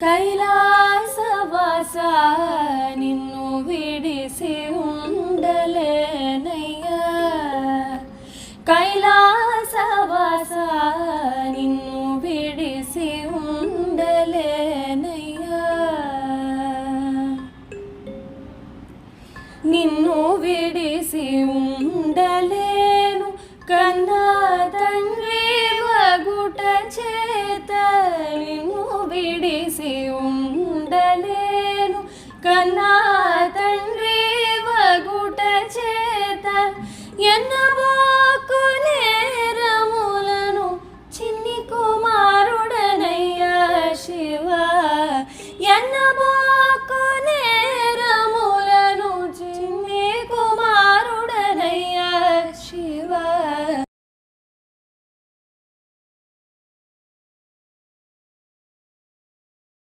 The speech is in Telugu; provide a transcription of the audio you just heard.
కైలాసవాస నిన్ను విడిసి ఉండలేనయ్యా. కైలాసవాస నిన్ను విడిసి ఉండలేనయ్యా. నిన్ను విడిసి ఉండలేను కన్నా తండ్రి వగుట చేత. నిన్ను విడిసి ఉండలేను కన్నా తండ్రి వగుట చేత. ఎన్నబోకు నేరములను చిన్ని కుమారుడనయ్యా శివ. ఎన్నబో